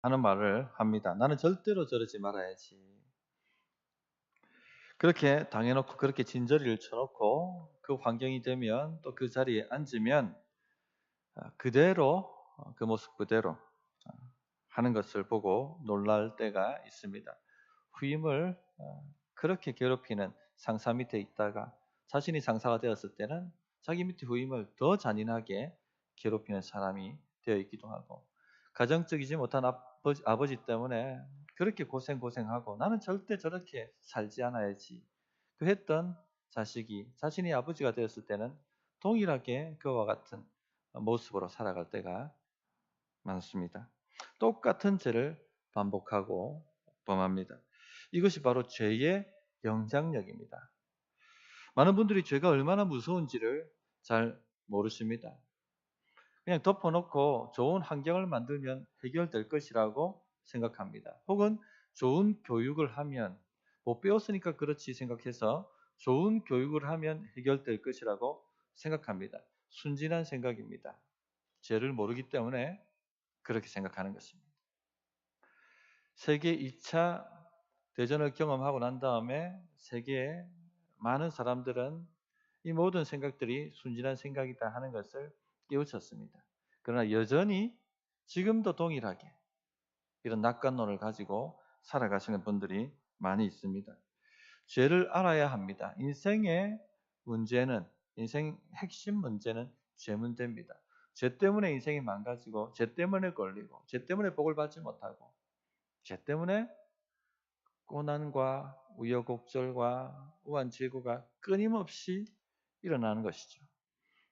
하는 말을 합니다. 나는 절대로 저러지 말아야지. 그렇게 당해놓고 그렇게 진저리를 쳐놓고 그 환경이 되면 또 그 자리에 앉으면 그대로 그 모습 그대로 하는 것을 보고 놀랄 때가 있습니다. 후임을 그렇게 괴롭히는 상사 밑에 있다가 자신이 상사가 되었을 때는 자기 밑에 후임을 더 잔인하게 괴롭히는 사람이 되어 있기도 하고, 가정적이지 못한 아버지 때문에 그렇게 고생하고 나는 절대 저렇게 살지 않아야지 그 했던 자식이 자신이 아버지가 되었을 때는 동일하게 그와 같은 모습으로 살아갈 때가 많습니다. 똑같은 죄를 반복하고 범합니다. 이것이 바로 죄의 영향력입니다. 많은 분들이 죄가 얼마나 무서운지를 잘 모르십니다. 그냥 덮어놓고 좋은 환경을 만들면 해결될 것이라고 생각합니다. 혹은 좋은 교육을 하면, 못 배웠으니까 그렇지 생각해서 좋은 교육을 하면 해결될 것이라고 생각합니다. 순진한 생각입니다. 죄를 모르기 때문에 그렇게 생각하는 것입니다. 세계 2차 대전을 경험하고 난 다음에 세계의 많은 사람들은 이 모든 생각들이 순진한 생각이다 하는 것을 깨우쳤습니다. 그러나 여전히 지금도 동일하게 이런 낙관론을 가지고 살아가시는 분들이 많이 있습니다. 죄를 알아야 합니다. 인생의 문제는, 인생 핵심 문제는 죄 문제입니다. 죄 때문에 인생이 망가지고, 죄 때문에 걸리고, 죄 때문에 복을 받지 못하고, 죄 때문에 고난과 우여곡절과 우환제구가 끊임없이 일어나는 것이죠.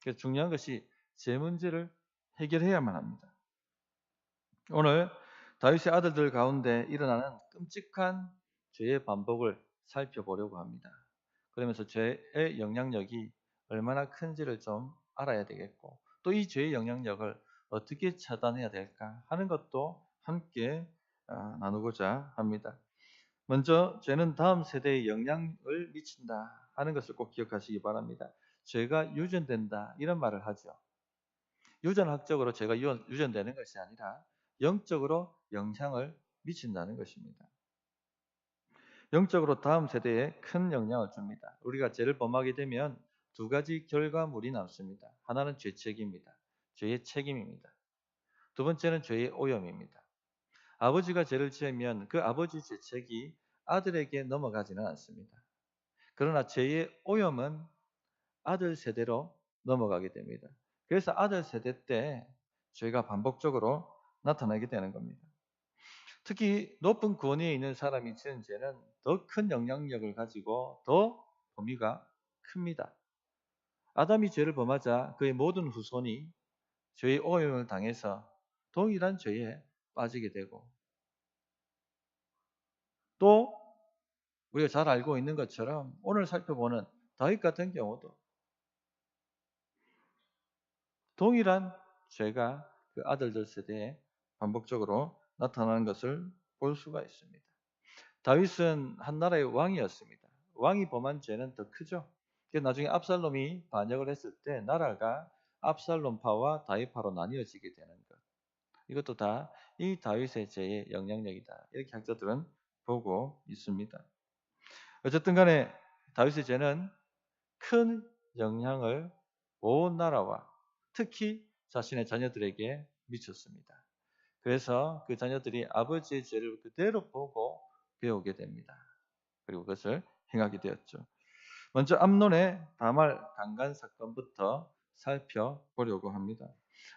그래서 중요한 것이 죄 문제를 해결해야만 합니다. 오늘 다윗의 아들들 가운데 일어나는 끔찍한 죄의 반복을 살펴보려고 합니다. 그러면서 죄의 영향력이 얼마나 큰지를 좀 알아야 되겠고, 또 이 죄의 영향력을 어떻게 차단해야 될까 하는 것도 함께 나누고자 합니다. 먼저 죄는 다음 세대에 영향을 미친다 하는 것을 꼭 기억하시기 바랍니다. 죄가 유전된다 이런 말을 하죠. 유전학적으로 죄가 유전되는 것이 아니라 영적으로 영향을 미친다는 것입니다. 영적으로 다음 세대에 큰 영향을 줍니다. 우리가 죄를 범하게 되면 두 가지 결과물이 남습니다. 하나는 죄책입니다. 죄의 책임입니다. 두 번째는 죄의 오염입니다. 아버지가 죄를 지으면 그 아버지 죄책이 아들에게 넘어가지는 않습니다. 그러나 죄의 오염은 아들 세대로 넘어가게 됩니다. 그래서 아들 세대 때 죄가 반복적으로 나타나게 되는 겁니다. 특히 높은 권위에 있는 사람이 지은 죄는 더 큰 영향력을 가지고 더 범위가 큽니다. 아담이 죄를 범하자 그의 모든 후손이 죄의 오염을 당해서 동일한 죄에 빠지게 되고, 또 우리가 잘 알고 있는 것처럼 오늘 살펴보는 다윗 같은 경우도 동일한 죄가 그 아들들 세대에 반복적으로 나타나는 것을 볼 수가 있습니다. 다윗은 한 나라의 왕이었습니다. 왕이 범한 죄는 더 크죠. 나중에 압살롬이 반역을 했을 때 나라가 압살롬파와 다윗파로 나뉘어지게 되는 것. 이것도 다 이 다윗의 죄의 영향력이다. 이렇게 학자들은 보고 있습니다. 어쨌든 간에 다윗의 죄는 큰 영향을 온 나라와 특히 자신의 자녀들에게 미쳤습니다. 그래서 그 자녀들이 아버지의 죄를 그대로 보고 배우게 됩니다. 그리고 그것을 행하게 되었죠. 먼저 암논의 다말 강간 사건부터 살펴보려고 합니다.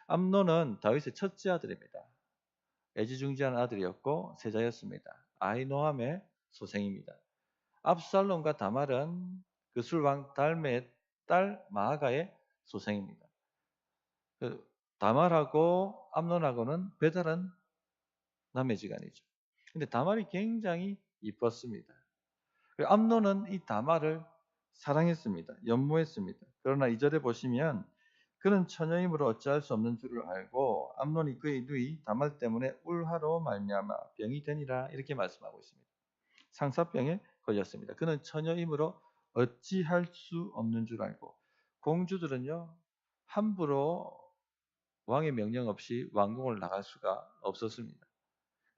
암논은 다윗의 첫째 아들입니다. 애지중지한 아들이었고 세자였습니다. 아히노함의 소생입니다. 압살롬과 다말은 그 술왕 달메의 딸 마아가의 소생입니다. 다말하고 암논하고는 배다른 남매지간이죠. 근데 다말이 굉장히 이뻤습니다. 암논은 이 다말을 사랑했습니다. 연모했습니다. 그러나 2절에 보시면 그는 처녀이므로 어찌할 수 없는 줄을 알고 암논이 그의 누이 다말 때문에 울화로 말미암아 병이 되니라 이렇게 말씀하고 있습니다. 상사병에 걸렸습니다. 그는 처녀이므로 어찌할 수 없는 줄 알고, 공주들은요 함부로 왕의 명령 없이 왕궁을 나갈 수가 없었습니다.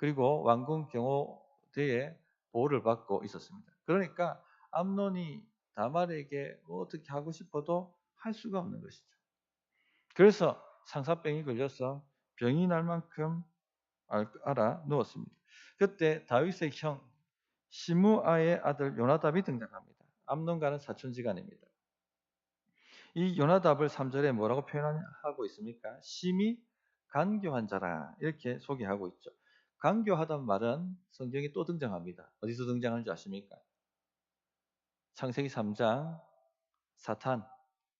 그리고 왕궁 경호대의 보호를 받고 있었습니다. 그러니까 암논이 다말에게 뭐 어떻게 하고 싶어도 할 수가 없는 것이죠. 그래서 상사병이 걸려서 병이 날 만큼 알아 누웠습니다. 그때 다윗의 형 시므아의 아들 요나답이 등장합니다. 암논과는 사촌지간입니다. 이 요나답을 3절에 뭐라고 표현하고 있습니까? 심히 간교한 자라 이렇게 소개하고 있죠. 간교하다는 말은 성경에 또 등장합니다. 어디서 등장하는지 아십니까? 창세기 3장 사탄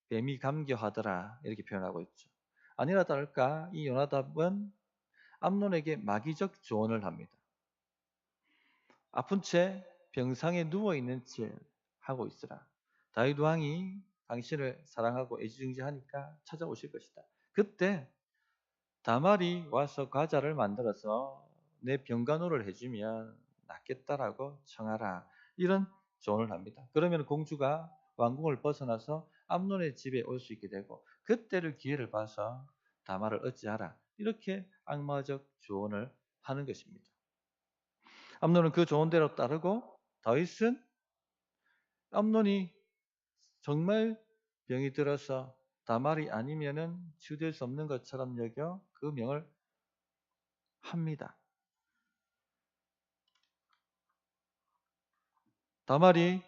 뱀이 감교하더라 이렇게 표현하고 있죠. 아니나 다를까 이 요나답은 암논에게 마귀적 조언을 합니다. 아픈 채 병상에 누워있는 채 하고 있으라. 다윗 왕이 당신을 사랑하고 애지중지하니까 찾아오실 것이다. 그때 다말이 와서 과자를 만들어서 내 병간호를 해주면 낫겠다라고 청하라. 이런 조언을 합니다. 그러면 공주가 왕궁을 벗어나서 암논의 집에 올 수 있게 되고 그때를 기회를 봐서 다말을 어찌하라. 이렇게 악마적 조언을 하는 것입니다. 암논은 그 조언대로 따르고 다윗은 암논이 정말 병이 들어서 다말이 아니면은 치유될 수 없는 것처럼 여겨 그 명을 합니다. 다말이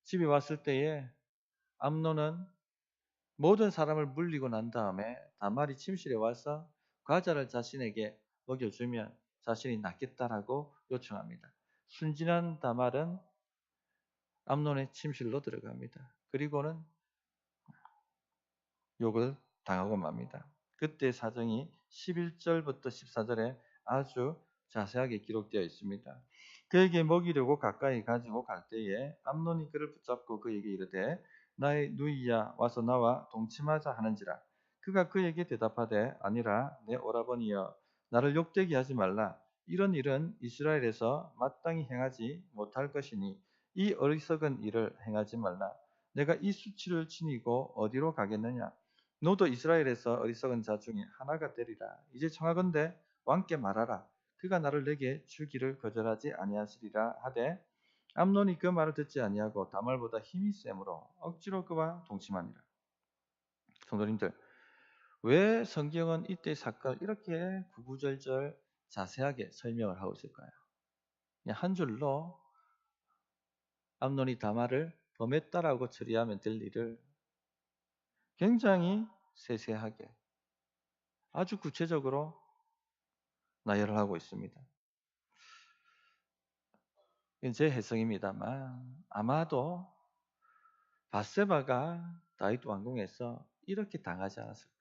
집에 왔을 때에 암논은 모든 사람을 물리고 난 다음에 다말이 침실에 와서 과자를 자신에게 먹여주면 자신이 낫겠다라고 요청합니다. 순진한 다말은 암논의 침실로 들어갑니다. 그리고는 욕을 당하고 맙니다. 그때 사정이 11절부터 14절에 아주 자세하게 기록되어 있습니다. 그에게 먹이려고 가까이 가지고 갈 때에 암논이 그를 붙잡고 그에게 이르되 나의 누이야 와서 나와 동침하자 하는지라. 그가 그에게 대답하되 아니라 내 오라버니여 나를 욕되게 하지 말라. 이런 일은 이스라엘에서 마땅히 행하지 못할 것이니 이 어리석은 일을 행하지 말라. 내가 이 수치를 지니고 어디로 가겠느냐. 너도 이스라엘에서 어리석은 자 중에 하나가 되리라. 이제 청하건대 왕께 말하라. 그가 나를 내게 주기를 거절하지 아니하시리라 하되 암논이 그 말을 듣지 아니하고 다말보다 힘이 세므로 억지로 그와 동침하니라. 성도님들, 왜 성경은 이때 사건을 이렇게 구구절절 자세하게 설명을 하고 있을까요? 그냥 한 줄로 암논이 다말을 범했다라고 처리하면 될 일을 굉장히 세세하게 아주 구체적으로 나열을 하고 있습니다. 이건 제 해석입니다만 아마도 밧세바가 다윗 왕궁에서 이렇게 당하지 않았을까.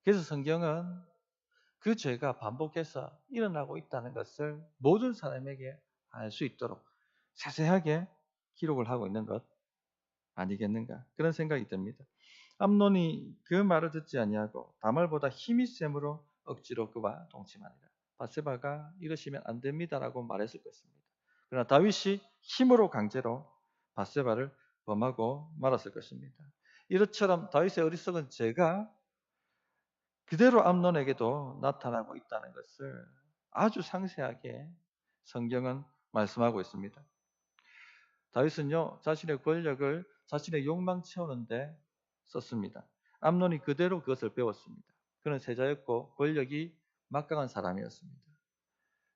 그래서 성경은 그 죄가 반복해서 일어나고 있다는 것을 모든 사람에게 알 수 있도록 자세하게 기록을 하고 있는 것 아니겠는가 그런 생각이 듭니다. 암논이 그 말을 듣지 아니하고 다말보다 힘이 셈으로 억지로 그와 동침하니라. 밧세바가 이러시면 안 됩니다라고 말했을 것입니다. 그러나 다윗이 힘으로 강제로 밧세바를 범하고 말았을 것입니다. 이것처럼 다윗의 어리석은 죄가 그대로 암논에게도 나타나고 있다는 것을 아주 상세하게 성경은 말씀하고 있습니다. 다윗은요, 자신의 권력을 자신의 욕망 채우는데 썼습니다. 암논이 그대로 그것을 배웠습니다. 그는 세자였고 권력이 막강한 사람이었습니다.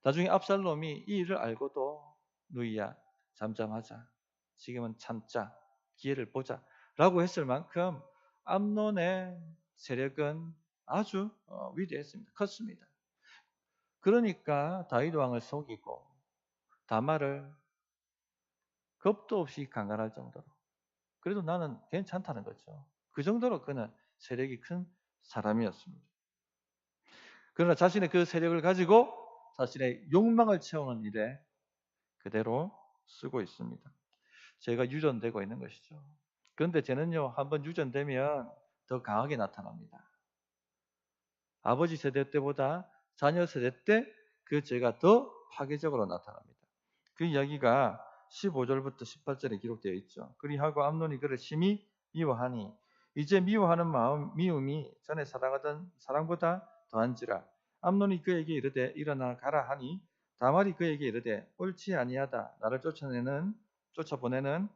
나중에 압살롬이 이 일을 알고도 누이야 잠잠하자. 지금은 참자. 기회를 보자. 라고 했을 만큼 암논의 세력은 아주 위대했습니다. 컸습니다. 그러니까 다윗 왕을 속이고 다말을 겁도 없이 강간할 정도로 그래도 나는 괜찮다는 거죠. 그 정도로 그는 세력이 큰 사람이었습니다. 그러나 자신의 그 세력을 가지고 자신의 욕망을 채우는 일에 그대로 쓰고 있습니다. 죄가 유전되고 있는 것이죠. 그런데 죄는요, 한번 유전되면 더 강하게 나타납니다. 아버지 세대 때보다 자녀 세대 때 그 죄가 더 파괴적으로 나타납니다. 그 이야기가 15절부터 18절에 기록되어 있죠. 그리하고 암논이 그를 심히 미워하니 이제 미워하는 마음 미움이 전에 사랑하던 사랑보다 더한지라. 암논이 그에게 이르되 일어나 가라 하니 다말이 그에게 이르되 옳지 아니하다. 나를 쫓아보내는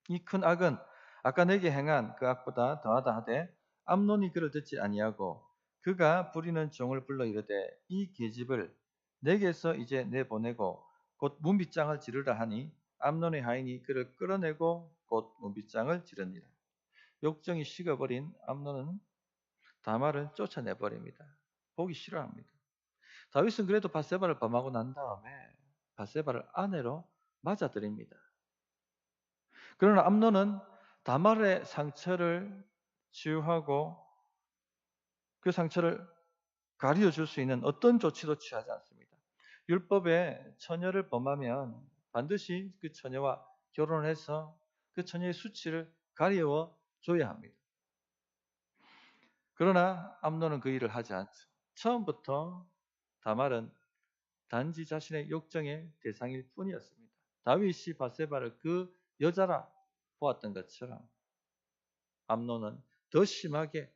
이 큰 악은 아까 내게 행한 그 악보다 더하다 하되 암논이 그를 듣지 아니하고 그가 부리는 종을 불러 이르되 이 계집을 내게서 이제 내보내고 곧 문빗장을 지르라 하니 암논의 하인이 그를 끌어내고 곧 문빗장을 지르니라. 욕정이 식어버린 암논은 다말을 쫓아내버립니다. 보기 싫어합니다. 다윗은 그래도 밧세바를 범하고 난 다음에 밧세바를 아내로 맞아들입니다. 그러나 암논은 다말의 상처를 치유하고 그 상처를 가려줄 수 있는 어떤 조치도 취하지 않습니다. 율법에 처녀를 범하면 반드시 그 처녀와 결혼해서 그 처녀의 수치를 가려워 줘야 합니다. 그러나 암논은 그 일을 하지 않죠. 처음부터 다말은 단지 자신의 욕정의 대상일 뿐이었습니다. 다윗이 밧세바를 그 여자라 보았던 것처럼 암논은 더 심하게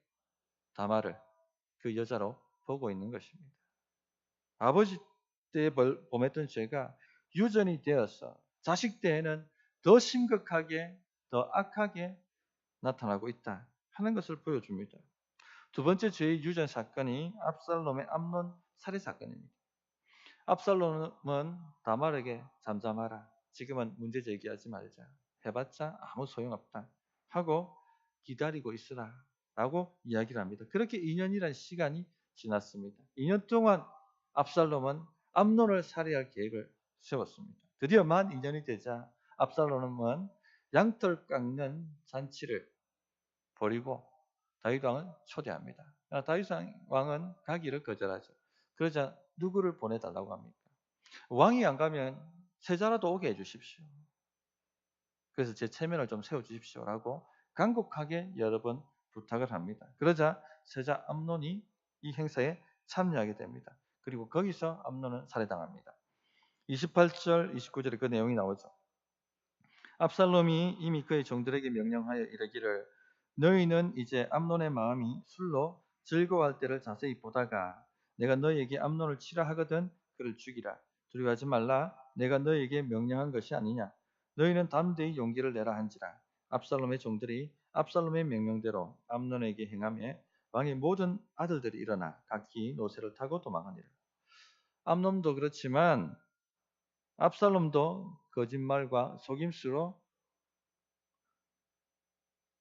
다말을 그 여자로 보고 있는 것입니다. 아버지 때에 범했던 죄가 유전이 되어서 자식 때에는 더 심각하게, 더 악하게 나타나고 있다 하는 것을 보여줍니다. 두 번째 죄의 유전 사건이 압살롬의 암논 살해 사건입니다. 압살롬은 다말에게 잠잠하라. 지금은 문제 제기하지 말자. 해봤자 아무 소용없다. 하고 기다리고 있으라. 라고 이야기를 합니다. 그렇게 2년이라는 시간이 지났습니다. 2년 동안 압살롬은 암논을 살해할 계획을 세웠습니다. 드디어 만 2년이 되자 압살롬은 양털 깎는 잔치를 벌이고 다윗 왕을 초대합니다. 다윗 왕은 가기를 거절하죠. 그러자 누구를 보내달라고 합니까? 왕이 안 가면 세자라도 오게 해주십시오. 그래서 제 체면을 좀 세워주십시오라고 간곡하게 여러 번 부탁을 합니다. 그러자 세자 암논이 이 행사에 참여하게 됩니다. 그리고 거기서 암논은 살해당합니다. 28절, 29절에 그 내용이 나오죠. 압살롬이 이미 그의 종들에게 명령하여 이르기를 너희는 이제 암논의 마음이 술로 즐거워할 때를 자세히 보다가 내가 너희에게 암논을 치라 하거든 그를 죽이라. 두려워하지 말라. 내가 너희에게 명령한 것이 아니냐. 너희는 담대히 용기를 내라 한지라. 압살롬의 종들이 압살롬의 명령대로 암논에게 행하며 왕의 모든 아들들이 일어나 각기 노새를 타고 도망하니라. 암논도 그렇지만 압살롬도 거짓말과 속임수로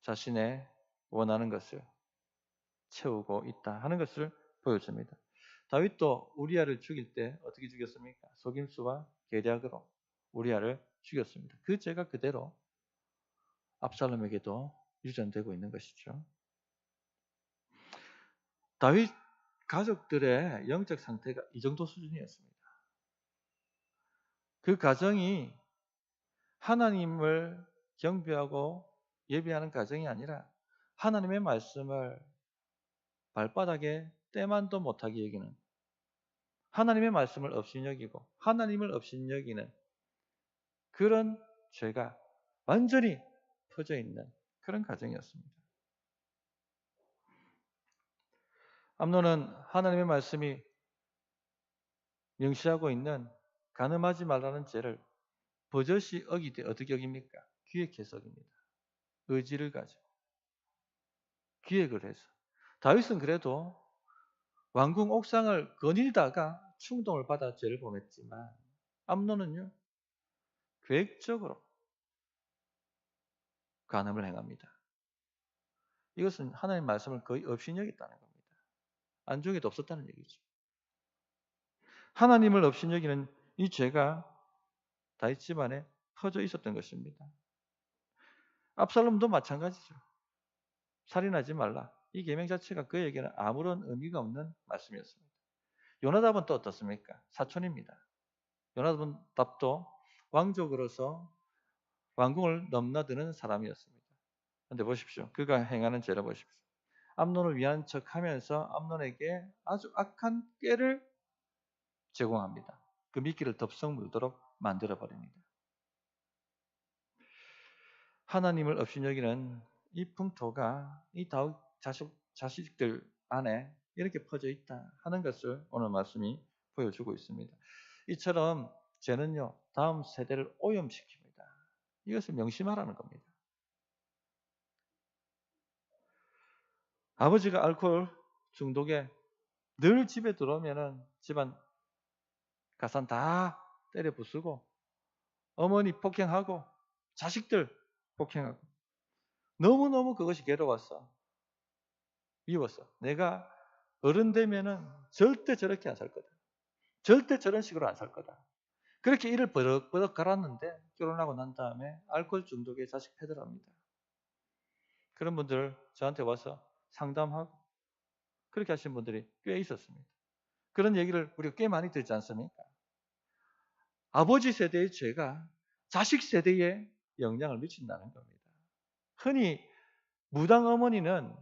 자신의 원하는 것을 채우고 있다 하는 것을 보여줍니다. 다윗도 우리아를 죽일 때 어떻게 죽였습니까? 속임수와 계략으로 우리아를 죽였습니다. 그 죄가 그대로 압살롬에게도 유전되고 있는 것이죠. 다윗 가족들의 영적 상태가 이 정도 수준이었습니다. 그 가정이 하나님을 경배하고 예배하는 가정이 아니라 하나님의 말씀을 발바닥에 때만도 못하게 여기는 하나님의 말씀을 업신여기고 하나님을 업신여기는 그런 죄가 완전히 퍼져 있는 그런 가정이었습니다. 암논은 하나님의 말씀이 명시하고 있는 간음하지 말라는 죄를 버젓이 어기되 어떻게 어깁니까? 기획해서 어깁니다. 의지를 가지고 기획을 해서 다윗은 그래도 왕궁 옥상을 거닐다가 충동을 받아 죄를 범했지만 암논은요 계획적으로 간음을 행합니다. 이것은 하나님의 말씀을 거의 업신여겼다는 겁니다. 안중에도 없었다는 얘기죠. 하나님을 업신여기는 이 죄가 다윗 집안에 퍼져 있었던 것입니다. 압살롬도 마찬가지죠. 살인하지 말라. 이 계명 자체가 그에게는 아무런 의미가 없는 말씀이었습니다. 요나답은 또 어떻습니까? 사촌입니다. 요나답도 왕족으로서 왕궁을 넘나드는 사람이었습니다. 그런데 보십시오. 그가 행하는 죄를 보십시오. 암논을 위한 척하면서 암논에게 아주 악한 꾀를 제공합니다. 그 미끼를 덥석 물도록 만들어버립니다. 하나님을 업신여기는 이 풍토가 이 다윗 자식들 안에 이렇게 퍼져 있다 하는 것을 오늘 말씀이 보여주고 있습니다. 이처럼 죄는요, 다음 세대를 오염시킵니다. 이것을 명심하라는 겁니다. 아버지가 알코올 중독에 늘 집에 들어오면은 집안 가산 다 때려 부수고, 어머니 폭행하고, 자식들 폭행하고, 너무너무 그것이 괴로웠어. 미웠어. 내가 어른 되면은 절대 저렇게 안 살 거다. 절대 저런 식으로 안 살 거다. 그렇게 일을 버럭버럭 갈았는데 결혼하고 난 다음에 알코올 중독에 자식 패더랍니다. 그런 분들 저한테 와서 상담하고 그렇게 하신 분들이 꽤 있었습니다. 그런 얘기를 우리가 꽤 많이 듣지 않습니까? 아버지 세대의 죄가 자식 세대에 영향을 미친다는 겁니다. 흔히 무당 어머니는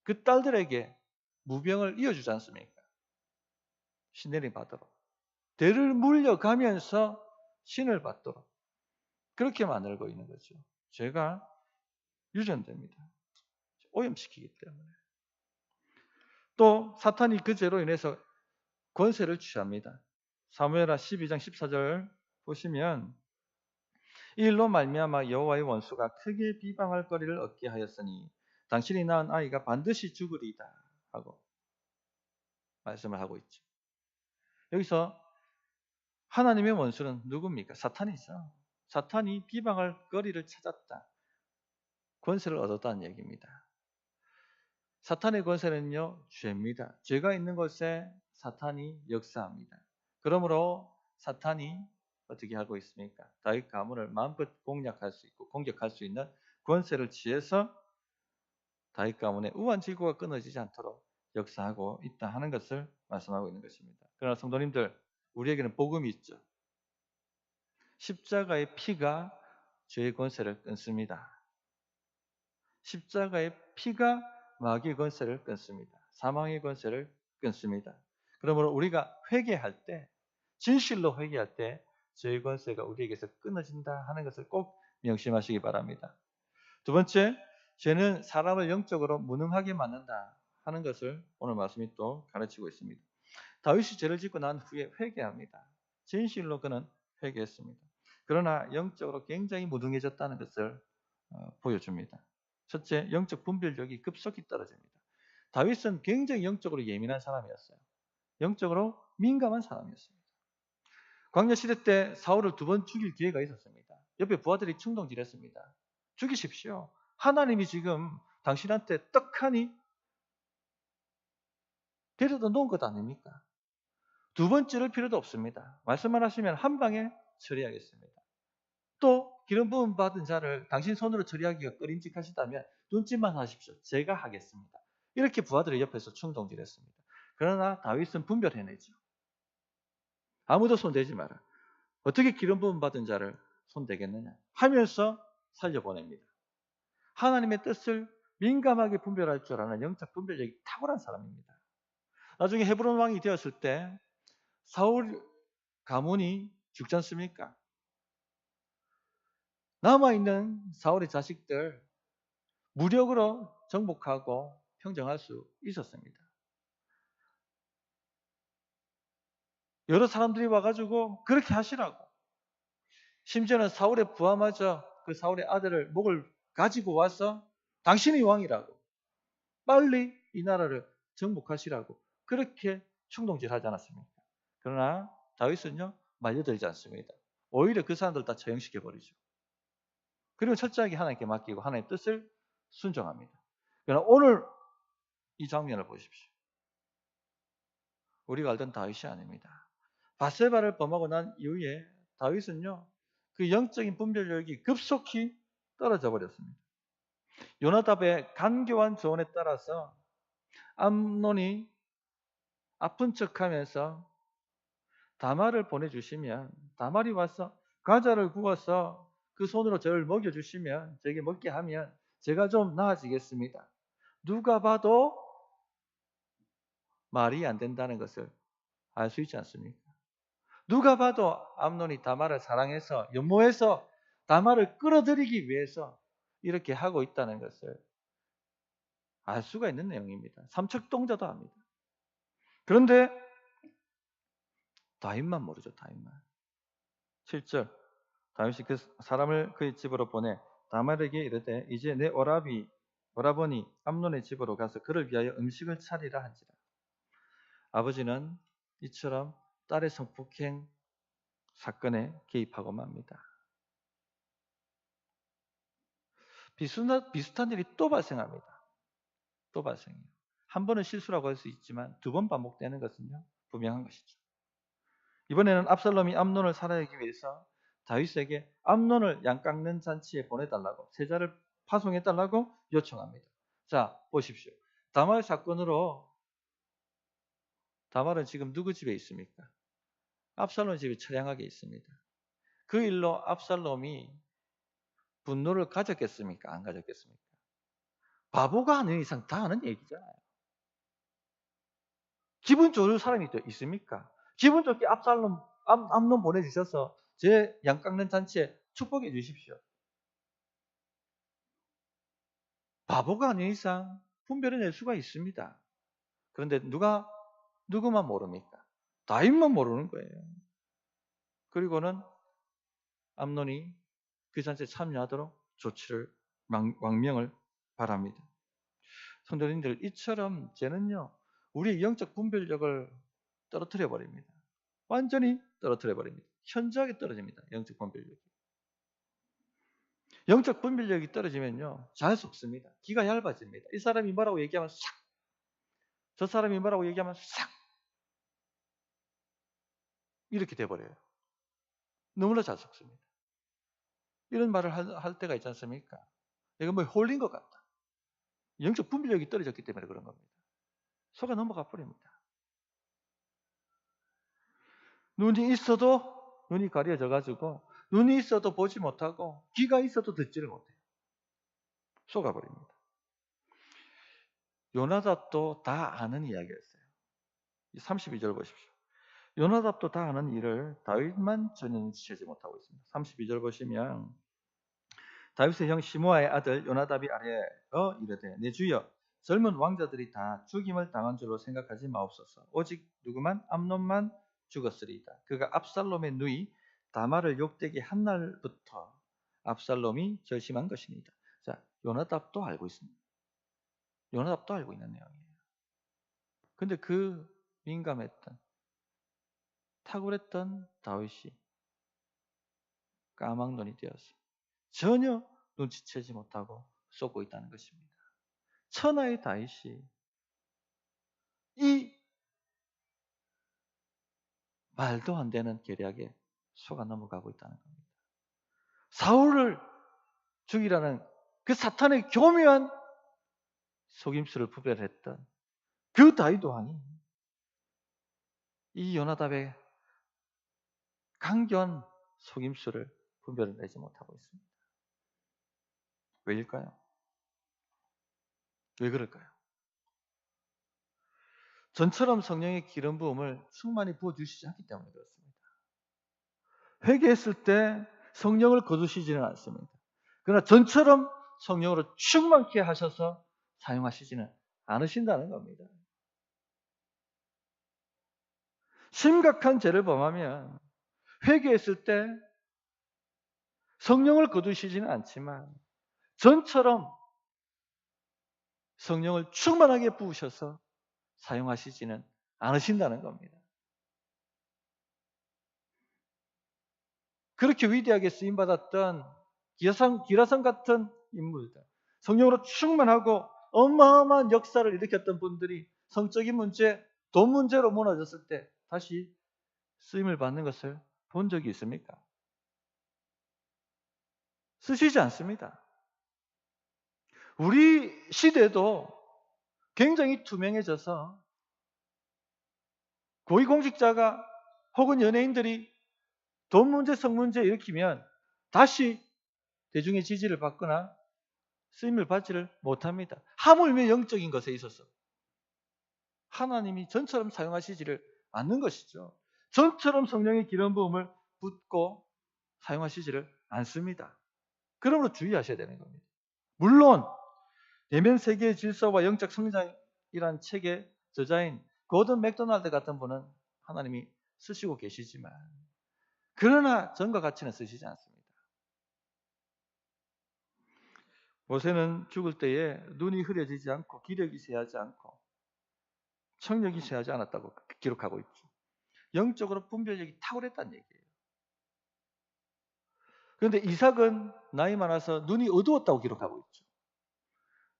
그 딸들에게 무병을 이어주지 않습니까? 신내림 받도록. 대를 물려가면서 신을 받도록. 그렇게 만들고 있는 거죠. 죄가 유전됩니다. 오염시키기 때문에. 또 사탄이 그 죄로 인해서 권세를 취합니다. 사무엘하 12장 14절 보시면 이 일로 말미암아 여호와의 원수가 크게 비방할 거리를 얻게 하였으니 당신이 낳은 아이가 반드시 죽으리이다 하고 말씀을 하고 있죠. 여기서 하나님의 원수는 누굽니까? 사탄이죠. 사탄이 비방할 거리를 찾았다. 권세를 얻었다는 얘기입니다. 사탄의 권세는요, 죄입니다. 죄가 있는 곳에 사탄이 역사합니다. 그러므로 사탄이 어떻게 하고 있습니까? 다윗 가문을 마음껏 공략할 수 있고 공격할 수 있는 권세를 취해서 다윗 가문의 우환질고가 끊어지지 않도록 역사하고 있다 하는 것을 말씀하고 있는 것입니다. 그러나 성도님들, 우리에게는 복음이 있죠. 십자가의 피가 죄의 권세를 끊습니다. 십자가의 피가 마귀의 권세를 끊습니다. 사망의 권세를 끊습니다. 그러므로 우리가 회개할 때, 진실로 회개할 때 죄의 권세가 우리에게서 끊어진다 하는 것을 꼭 명심하시기 바랍니다. 두 번째, 죄는 사람을 영적으로 무능하게 만든다 하는 것을 오늘 말씀이 또 가르치고 있습니다. 다윗이 죄를 짓고 난 후에 회개합니다. 진실로 그는 회개했습니다. 그러나 영적으로 굉장히 무능해졌다는 것을 보여줍니다. 첫째, 영적 분별력이 급속히 떨어집니다. 다윗은 굉장히 영적으로 예민한 사람이었어요. 영적으로 민감한 사람이었습니다. 광야 시대 때 사울을 2번 죽일 기회가 있었습니다. 옆에 부하들이 충동질했습니다. 죽이십시오. 하나님이 지금 당신한테 떡하니 데려다 놓은 것 아닙니까? 2번 찌를 필요도 없습니다. 말씀만 하시면 한 방에 처리하겠습니다. 또 기름 부음 받은 자를 당신 손으로 처리하기가 꺼림직하시다면 눈짓만 하십시오. 제가 하겠습니다. 이렇게 부하들이 옆에서 충동질했습니다. 그러나 다윗은 분별해내죠. 아무도 손대지 마라. 어떻게 기름 부음 받은 자를 손대겠느냐 하면서 살려보냅니다. 하나님의 뜻을 민감하게 분별할 줄 아는 영적 분별력이 탁월한 사람입니다. 나중에 헤브론 왕이 되었을 때 사울 가문이 죽지 않습니까? 남아있는 사울의 자식들 무력으로 정복하고 평정할 수 있었습니다. 여러 사람들이 와가지고 그렇게 하시라고. 심지어는 사울의 부하마저 그 사울의 아들을 목을 가지고 와서 당신이 왕이라고. 빨리 이 나라를 정복하시라고. 그렇게 충동질하지 않았습니까? 그러나 다윗은요, 말려들지 않습니다. 오히려 그 사람들 다 처형시켜버리죠. 그리고 철저하게 하나님께 맡기고 하나님의 뜻을 순종합니다. 그러나 오늘 이 장면을 보십시오. 우리가 알던 다윗이 아닙니다. 바세바를 범하고 난 이후에 다윗은요, 그 영적인 분별력이 급속히 떨어져 버렸습니다. 요나답의 간교한 조언에 따라서 암논이 아픈 척하면서 다말을 보내주시면 다말이 와서 과자를 구워서 그 손으로 저를 먹여주시면 저에게 먹게 하면 제가 좀 나아지겠습니다. 누가 봐도 말이 안 된다는 것을 알 수 있지 않습니까? 누가 봐도 암논이 다말을 사랑해서 연모해서 다말을 끌어들이기 위해서 이렇게 하고 있다는 것을 알 수가 있는 내용입니다. 삼척동자도 압니다. 그런데 다윗만 모르죠. 다윗만. 7절 다윗이 그 사람을 그의 집으로 보내 다말에게 이르되 이제 내 오라버니 암논의 집으로 가서 그를 위하여 음식을 차리라 한지라. 아버지는 이처럼 딸의 성폭행 사건에 개입하고 맙니다. 비슷한 일이 또 발생합니다. 또 발생해요. 한 번은 실수라고 할 수 있지만 두 번 반복되는 것은요, 분명한 것이죠. 이번에는 압살롬이 암논을 살해하기 위해서 다윗에게 암논을 양 깎는 잔치에 보내달라고, 세자를 파송해달라고 요청합니다. 자, 보십시오. 다말 사건으로 다말은 지금 누구 집에 있습니까? 압살롬 집에 처량하게 있습니다. 그 일로 압살롬이 분노를 가졌겠습니까? 안 가졌겠습니까? 바보가 아닌 이상 다 아는 얘기잖아요. 기분 좋을 사람이 또 있습니까? 기분 좋게 암논 보내주셔서 제 양 깎는 잔치에 축복해 주십시오. 바보가 아닌 이상 분별해낼 수가 있습니다. 그런데 누구만 모릅니까? 다윗만 모르는 거예요. 그리고는 암논이 그 잔치에 참여하도록 조치를, 왕명을 바랍니다. 성도님들, 이처럼 죄는요, 우리의 영적 분별력을 떨어뜨려 버립니다. 완전히 떨어뜨려 버립니다. 현저하게 떨어집니다. 영적 분별력이. 영적 분별력이 떨어지면요, 잘 속습니다. 귀가 얇아집니다. 이 사람이 뭐라고 얘기하면 싹, 저 사람이 뭐라고 얘기하면 싹, 이렇게 돼버려요. 너무나 잘 속습니다. 이런 말을 할 때가 있지 않습니까? 내가 뭐 홀린 것 같다. 영적 분별력이 떨어졌기 때문에 그런 겁니다. 속아 넘어가 버립니다. 눈이 있어도 눈이 가려져 가지고, 눈이 있어도 보지 못하고, 귀가 있어도 듣지를 못해요. 속아 버립니다. 요나답도 다 아는 이야기였어요. 32절 보십시오. 요나답도 다 아는 일을 다윗만 전혀 눈치채지 못하고 있습니다. 32절 보시면 다윗의 형 시므아의 아들 요나답이 아뢰어 이르되 내 주여 젊은 왕자들이 다 죽임을 당한 줄로 생각하지 마옵소서. 오직 누구만 암논만 죽었으리이다. 그가 압살롬의 누이 다말을 욕되게 한 날부터 압살롬이 결심한 것입니다. 자, 요나답도 알고 있습니다. 요나답도 알고 있는 내용이에요. 근데 그 민감했던, 탁월했던 다윗이 까막눈이 되어서 전혀 눈치채지 못하고 쏟고 있다는 것입니다. 천하의 다윗이 이 말도 안 되는 계략에 속아 넘어가고 있다는 겁니다. 사울을 죽이라는 그 사탄의 교묘한 속임수를 분별했던 그 다윗 왕이 이 요나답의 강교한 속임수를 분별해내지 못하고 있습니다. 왜일까요? 왜 그럴까요? 전처럼 성령의 기름 부음을 충만히 부어주시지 않기 때문에 그렇습니다. 회개했을 때 성령을 거두시지는 않습니다. 그러나 전처럼 성령으로 충만케 하셔서 사용하시지는 않으신다는 겁니다. 심각한 죄를 범하면 회개했을 때 성령을 거두시지는 않지만 전처럼 성령을 충만하게 부으셔서 사용하시지는 않으신다는 겁니다. 그렇게 위대하게 쓰임받았던 기라성 같은 인물들, 성령으로 충만하고 어마어마한 역사를 일으켰던 분들이 성적인 문제, 돈 문제로 무너졌을 때 다시 쓰임을 받는 것을 본 적이 있습니까? 쓰시지 않습니다. 우리 시대도 굉장히 투명해져서 고위공직자가 혹은 연예인들이 돈 문제, 성 문제 일으키면 다시 대중의 지지를 받거나 쓰임을 받지를 못합니다. 하물며 영적인 것에 있어서 하나님이 전처럼 사용하시지를 않는 것이죠. 전처럼 성령의 기름 부음을 붓고 사용하시지를 않습니다. 그러므로 주의하셔야 되는 겁니다. 물론 내면 세계의 질서와 영적 성장이란 책의 저자인 고든 맥도날드 같은 분은 하나님이 쓰시고 계시지만 그러나 전과 같이는 쓰시지 않습니다. 모세는 죽을 때에 눈이 흐려지지 않고 기력이 쇠하지 않고 청력이 쇠하지 않았다고 기록하고 있죠. 영적으로 분별력이 탁월했다는 얘기예요. 그런데 이삭은 나이 많아서 눈이 어두웠다고 기록하고 있죠.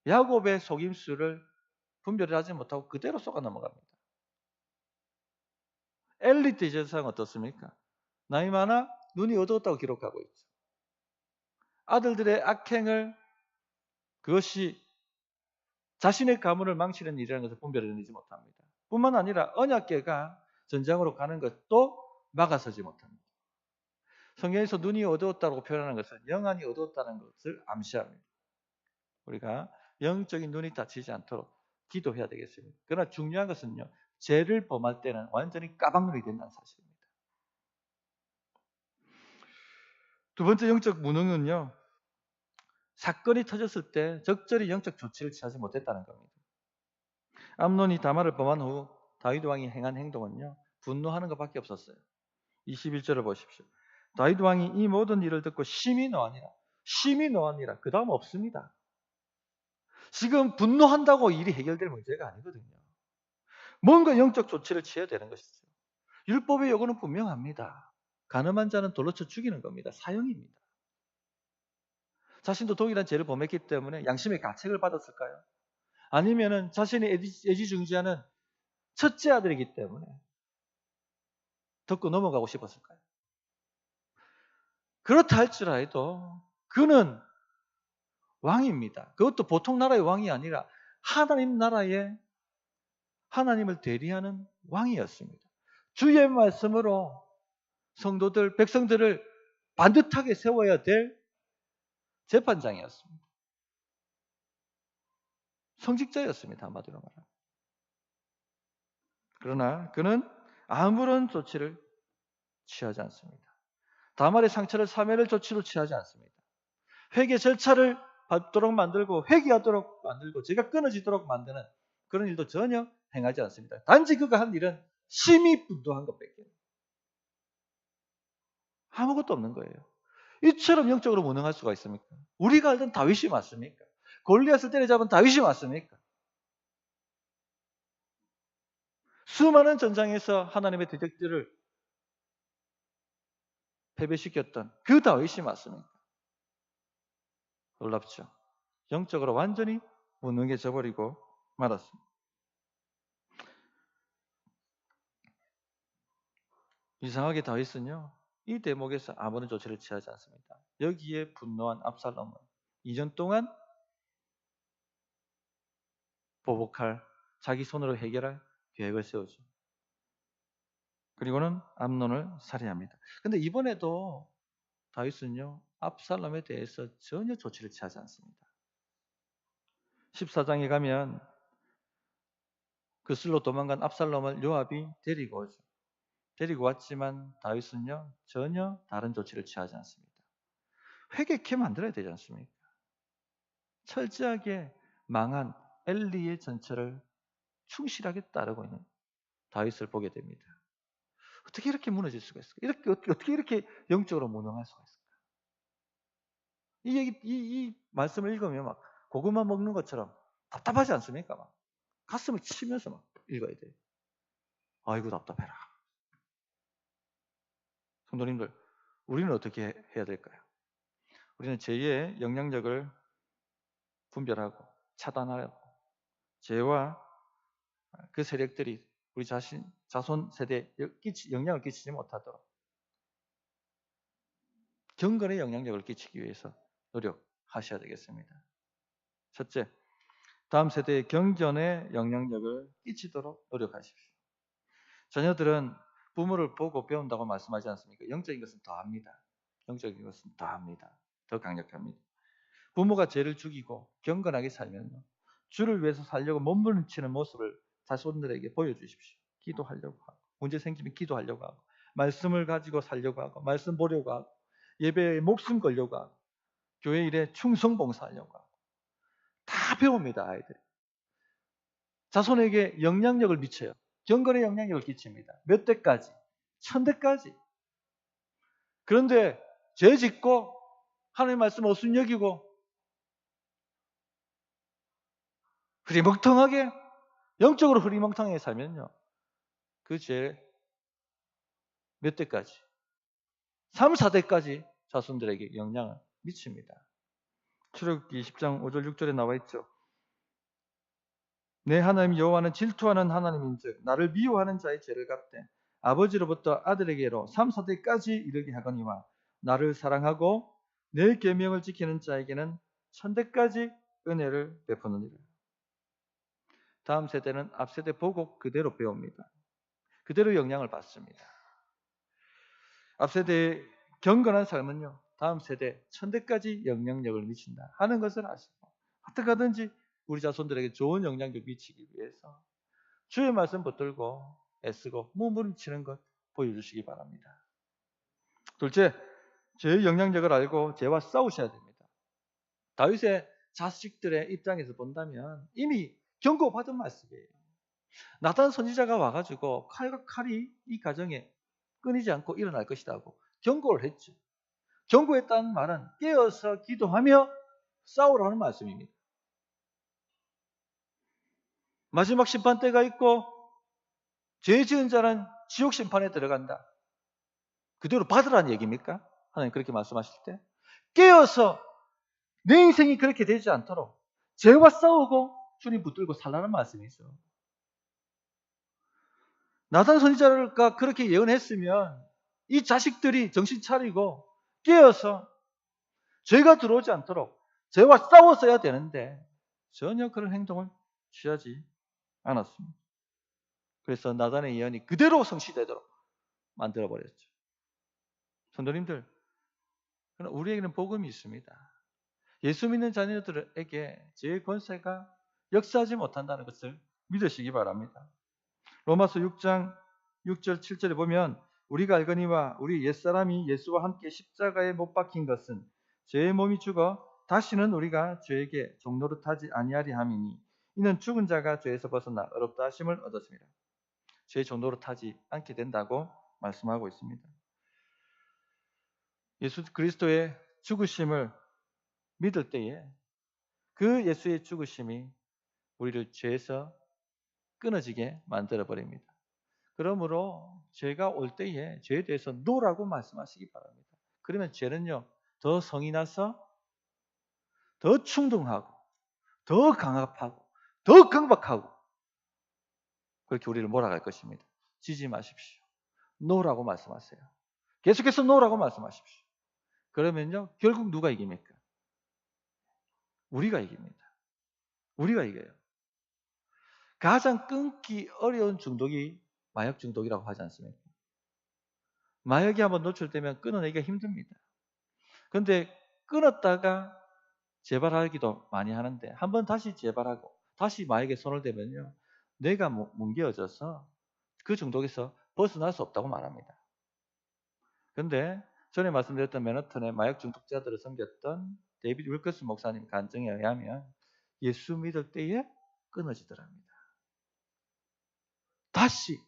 야곱의 속임수를 분별을 하지 못하고 그대로 속아 넘어갑니다. 엘리트 제사장 어떻습니까? 나이 많아 눈이 어두웠다고 기록하고 있죠. 아들들의 악행을 그것이 자신의 가문을 망치는 일이라는 것을 분별해내지 못합니다. 뿐만 아니라 언약궤가 전장으로 가는 것도 막아서지 못합니다. 성경에서 눈이 어두웠다고 표현하는 것은 영안이 어두웠다는 것을 암시합니다. 우리가 영적인 눈이 닫히지 않도록 기도해야 되겠습니다. 그러나 중요한 것은요, 죄를 범할 때는 완전히 까방눈이 된다는 사실입니다. 두 번째 영적 무능은요, 사건이 터졌을 때 적절히 영적 조치를 취하지 못했다는 겁니다. 암논이 다말을 범한 후 다윗 왕이 행한 행동은요, 분노하는 것밖에 없었어요. 21절을 보십시오. 다윗 왕이 이 모든 일을 듣고 심히 노하니라. 그 다음 없습니다. 지금 분노한다고 일이 해결될 문제가 아니거든요. 뭔가 영적 조치를 취해야 되는 것이죠. 율법의 요구는 분명합니다. 간음한 자는 돌로 쳐 죽이는 겁니다. 사형입니다. 자신도 동일한 죄를 범했기 때문에 양심의 가책을 받았을까요? 아니면은 자신이 애지중지하는 첫째 아들이기 때문에 덮고 넘어가고 싶었을까요? 그렇다 할지라도 그는 왕입니다. 그것도 보통 나라의 왕이 아니라 하나님 나라의 하나님을 대리하는 왕이었습니다. 주의 말씀으로 성도들, 백성들을 반듯하게 세워야 될 재판장이었습니다. 성직자였습니다. 한마디로 말하면. 그러나 그는 아무런 조치를 취하지 않습니다. 다말의 상처를 사면을 조치로 취하지 않습니다. 회개 절차를 밟도록 만들고 회개하도록 만들고 제가 끊어지도록 만드는 그런 일도 전혀 행하지 않습니다. 단지 그가 한 일은 심히 분노한 것밖에 아무것도 없는 거예요. 이처럼 영적으로 무능할 수가 있습니까? 우리가 알던 다윗이 맞습니까? 골리앗을 때려잡은 다윗이 맞습니까? 수많은 전장에서 하나님의 대적들을 패배시켰던 그 다윗이 맞습니까? 놀랍죠. 영적으로 완전히 무능해져 버리고 말았습니다. 이상하게 다윗은요, 이 대목에서 아무런 조치를 취하지 않습니다. 여기에 분노한 압살롬은 2년 동안 보복할, 자기 손으로 해결할 계획을 세우죠. 그리고는 암논을 살해합니다. 그런데 이번에도 다윗은요, 압살롬에 대해서 전혀 조치를 취하지 않습니다. 14장에 가면 그슬로 도망간 압살롬을 요압이 데리고 오죠. 데리고 왔지만 다윗은요, 전혀 다른 조치를 취하지 않습니다. 회개케 만들어야 되지 않습니까? 철저하게 망한 엘리의 전철을 충실하게 따르고 있는 다윗을 보게 됩니다. 어떻게 이렇게 무너질 수가 있을까? 어떻게 이렇게 영적으로 무능할 수가 있을까? 이 말씀을 읽으면 막 고구마 먹는 것처럼 답답하지 않습니까? 막 가슴을 치면서 막 읽어야 돼요. 아이고 답답해라. 성도님들, 우리는 어떻게 해야 될까요? 우리는 죄의 영향력을 분별하고 차단하고 죄와 그 세력들이 우리 자손 세대에 영향을 끼치지 못하도록 경건의 영향력을 끼치기 위해서 노력하셔야 되겠습니다. 첫째, 다음 세대의 경전의 영향력을 끼치도록 노력하십시오. 자녀들은 부모를 보고 배운다고 말씀하지 않습니까? 영적인 것은 더합니다. 영적인 것은 더합니다. 더 강력합니다. 부모가 죄를 죽이고 경건하게 살면 주를 위해서 살려고 몸부림치는 모습을 자손들에게 보여주십시오. 기도하려고 하고, 문제 생기면 기도하려고 하고, 말씀을 가지고 살려고 하고, 말씀 보려고 하고, 예배에 목숨 걸려고 하고, 교회 일에 충성봉사하려고 하고, 다 배웁니다. 아이들이. 자손에게 영향력을 미쳐요. 경건의 영향력을 끼칩니다. 몇 대까지? 1000대까지. 그런데 죄 짓고 하나님의 말씀 없음 여기고 흐리멍텅하게, 영적으로 흐리멍텅하게 살면요, 그 죄 몇 대까지? 3, 4대까지 자손들에게 영향을 미칩니다. 출애굽기 10장 5절 6절에 나와 있죠. 내 하나님 여호와는 질투하는 하나님인즉 나를 미워하는 자의 죄를 갚되 아버지로부터 아들에게로 3, 4대까지 이르게 하거니와 나를 사랑하고 내 계명을 지키는 자에게는 1000대까지 은혜를 베푸느니라. 다음 세대는 앞 세대 보고 그대로 배웁니다. 그대로 영향을 받습니다. 앞 세대의 경건한 삶은요, 다음 세대 1000대까지 영향력을 미친다 하는 것을 아시고, 어떻게 하든지 우리 자손들에게 좋은 영향력 미치기 위해서 주의 말씀 붙들고 애쓰고 몸부림치는 것 보여주시기 바랍니다. 둘째, 죄의 영향력을 알고 죄와 싸우셔야 됩니다. 다윗의 자식들의 입장에서 본다면 이미 경고받은 말씀이에요. 나단 선지자가 와가지고 칼과 칼이 이 가정에 끊이지 않고 일어날 것이라고 경고를 했죠. 경고했다는 말은 깨어서 기도하며 싸우라는 말씀입니다. 마지막 심판 때가 있고 죄 지은 자는 지옥 심판에 들어간다. 그대로 받으라는 얘기입니까? 하나님 그렇게 말씀하실 때 깨어서 내 인생이 그렇게 되지 않도록 죄와 싸우고 주님 붙들고 살라는 말씀이죠. 나단 선지자가 그렇게 예언했으면 이 자식들이 정신 차리고 깨어서 죄가 들어오지 않도록 죄와 싸웠어야 되는데 전혀 그런 행동을 취하지 않았습니다. 그래서 나단의 예언이 그대로 성취되도록 만들어버렸죠. 성도님들, 우리에게는 복음이 있습니다. 예수 믿는 자녀들에게 죄의 권세가 역사하지 못한다는 것을 믿으시기 바랍니다. 로마서 6장 6절 7절에 보면 우리가 알거니와 우리 옛사람이 예수와 함께 십자가에 못 박힌 것은 죄의 몸이 죽어 다시는 우리가 죄에게 종노릇하지 아니하리 함이니 이는 죽은 자가 죄에서 벗어나 의롭다 하심을 얻었습니다. 죄의 종노릇하지 않게 된다고 말씀하고 있습니다. 예수 그리스도의 죽으심을 믿을 때에 그 예수의 죽으심이 우리를 죄에서 끊어지게 만들어 버립니다. 그러므로 죄가 올 때에 죄에 대해서 노라고 말씀하시기 바랍니다. 그러면 죄는요, 더 성이 나서 더 충동하고 더 강압하고 더 강박하고 그렇게 우리를 몰아갈 것입니다. 지지 마십시오. 노라고 말씀하세요. 계속해서 노라고 말씀하십시오. 그러면요, 결국 누가 이깁니까? 우리가 이깁니다. 우리가 이겨요. 가장 끊기 어려운 중독이 마약 중독이라고 하지 않습니까? 마약이 한번 노출되면 끊어내기가 힘듭니다. 그런데 끊었다가 재발하기도 많이 하는데 한번 다시 재발하고 다시 마약에 손을 대면요, 뇌가 뭉개어져서 그 중독에서 벗어날 수 없다고 말합니다. 그런데 전에 말씀드렸던 맨하탄의 마약 중독자들을 섬겼던 데이비드 윌커스 목사님 간증에 의하면 예수 믿을 때에 끊어지더랍니다. 다시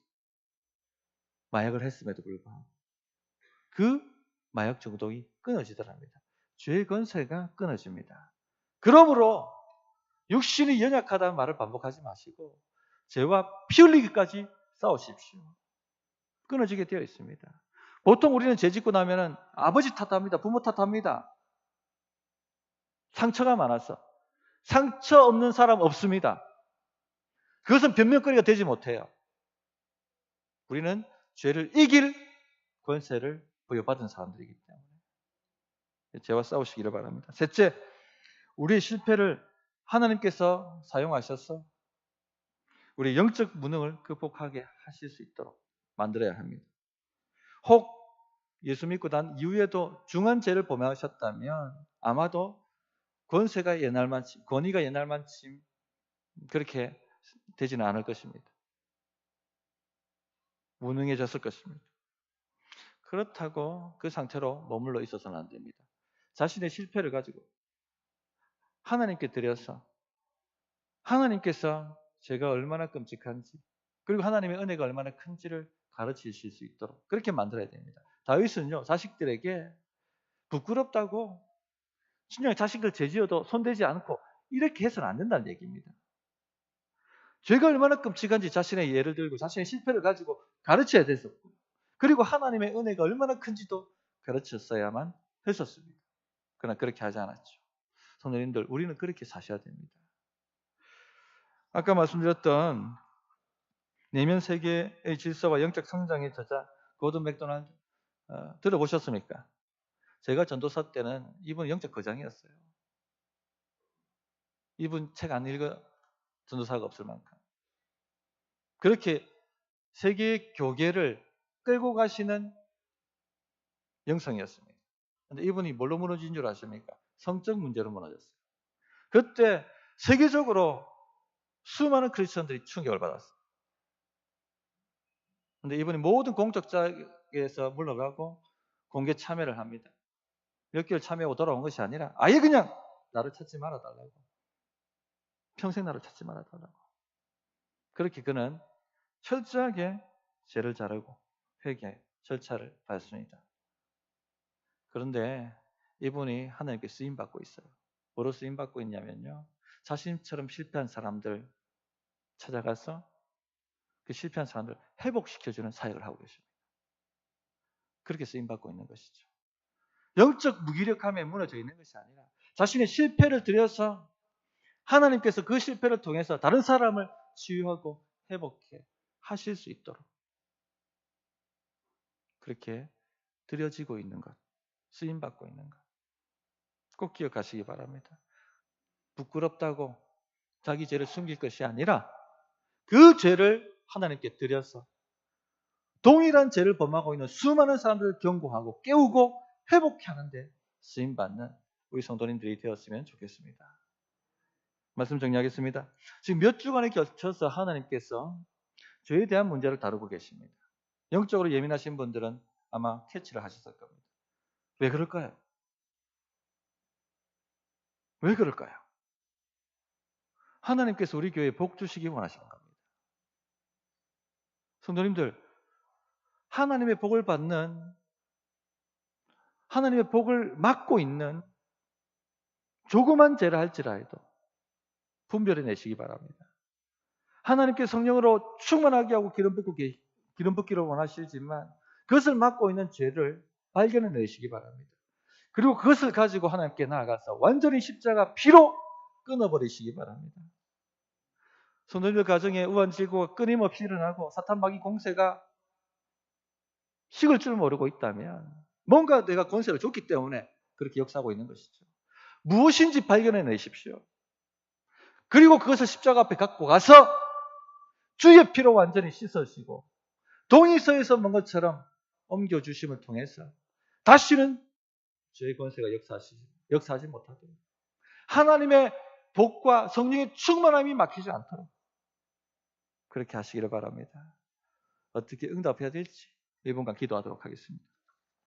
마약을 했음에도 불구하고 그 마약 중독이 끊어지더랍니다. 죄의 권세가 끊어집니다. 그러므로 육신이 연약하다는 말을 반복하지 마시고 죄와 피 흘리기까지 싸우십시오. 끊어지게 되어 있습니다. 보통 우리는 죄 짓고 나면은 아버지 탓합니다. 부모 탓합니다. 상처가 많아서. 상처 없는 사람 없습니다. 그것은 변명거리가 되지 못해요. 우리는 죄를 이길 권세를 부여받은 사람들이기 때문에 죄와 싸우시기를 바랍니다. 셋째, 우리의 실패를 하나님께서 사용하셔서 우리의 영적 무능을 극복하게 하실 수 있도록 만들어야 합니다. 혹 예수 믿고 난 이후에도 중한 죄를 범하셨다면 아마도 권위가 옛날만큼 그렇게 되지는 않을 것입니다. 무능해졌을 것입니다. 그렇다고 그 상태로 머물러 있어서는 안 됩니다. 자신의 실패를 가지고 하나님께 드려서 하나님께서 제가 얼마나 끔찍한지 그리고 하나님의 은혜가 얼마나 큰지를 가르치실 수 있도록 그렇게 만들어야 됩니다. 다윗은요, 자식들에게 부끄럽다고 신령 자식을 죄지어도 손대지 않고 이렇게 해서는 안 된다는 얘기입니다. 죄가 얼마나 끔찍한지 자신의 예를 들고 자신의 실패를 가지고 가르쳐야 됐었고, 그리고 하나님의 은혜가 얼마나 큰지도 가르쳤어야만 했었습니다. 그러나 그렇게 하지 않았죠. 성도님들, 우리는 그렇게 사셔야 됩니다. 아까 말씀드렸던 내면 세계의 질서와 영적 성장의 저자 고든 맥도날드 들어보셨습니까? 제가 전도사 때는 이분 영적 거장이었어요. 이분 책 안 읽어 전도사가 없을 만큼. 그렇게 세계 교계를 끌고 가시는 영성이었습니다. 근데 이분이 뭘로 무너진 줄 아십니까? 성적 문제로 무너졌어요. 그때 세계적으로 수많은 크리스천들이 충격을 받았어요. 근데 이분이 모든 공적 자리에서 물러가고 공개 참여를 합니다. 몇 개월 참여하고 돌아온 것이 아니라 아예 그냥 나를 찾지 말아달라고. 평생 나를 찾지 말아달라고. 그렇게 그는 철저하게 죄를 자르고 회개 절차를 밟습니다. 그런데 이분이 하나님께 쓰임받고 있어요. 뭐로 쓰임받고 있냐면요, 자신처럼 실패한 사람들 찾아가서 그 실패한 사람들 회복시켜주는 사역을 하고 계십니다. 그렇게 쓰임받고 있는 것이죠. 영적 무기력함에 무너져 있는 것이 아니라 자신의 실패를 들여서 하나님께서 그 실패를 통해서 다른 사람을 치유하고 회복해 하실 수 있도록 그렇게 드려지고 있는 것, 쓰임받고 있는 것 꼭 기억하시기 바랍니다. 부끄럽다고 자기 죄를 숨길 것이 아니라 그 죄를 하나님께 드려서 동일한 죄를 범하고 있는 수많은 사람들을 경고하고 깨우고 회복해 하는데 쓰임받는 우리 성도님들이 되었으면 좋겠습니다. 말씀 정리하겠습니다. 지금 몇 주간에 걸쳐서 하나님께서 죄에 대한 문제를 다루고 계십니다. 영적으로 예민하신 분들은 아마 캐치를 하셨을 겁니다. 왜 그럴까요? 왜 그럴까요? 하나님께서 우리 교회에 복 주시기 원하시는 겁니다. 성도님들, 하나님의 복을 받는, 하나님의 복을 막고 있는 조그만 죄를 할지라도 분별해 내시기 바랍니다. 하나님께 성령으로 충만하게 하고 기름 붓기를 원하시지만 그것을 막고 있는 죄를 발견해 내시기 바랍니다. 그리고 그것을 가지고 하나님께 나아가서 완전히 십자가 피로 끊어버리시기 바랍니다. 성도님들 가정에 우환질고가 끊임없이 일어나고 사탄 마귀 공세가 식을 줄 모르고 있다면 뭔가 내가 권세를 줬기 때문에 그렇게 역사하고 있는 것이죠. 무엇인지 발견해 내십시오. 그리고 그것을 십자가 앞에 갖고 가서 주의 피로 완전히 씻으시고 동의서에서 뭔 것처럼 옮겨주심을 통해서 다시는 죄의 권세가 역사하지 못하도록 하나님의 복과 성령의 충만함이 막히지 않도록 그렇게 하시기를 바랍니다. 어떻게 응답해야 될지 1분간 기도하도록 하겠습니다.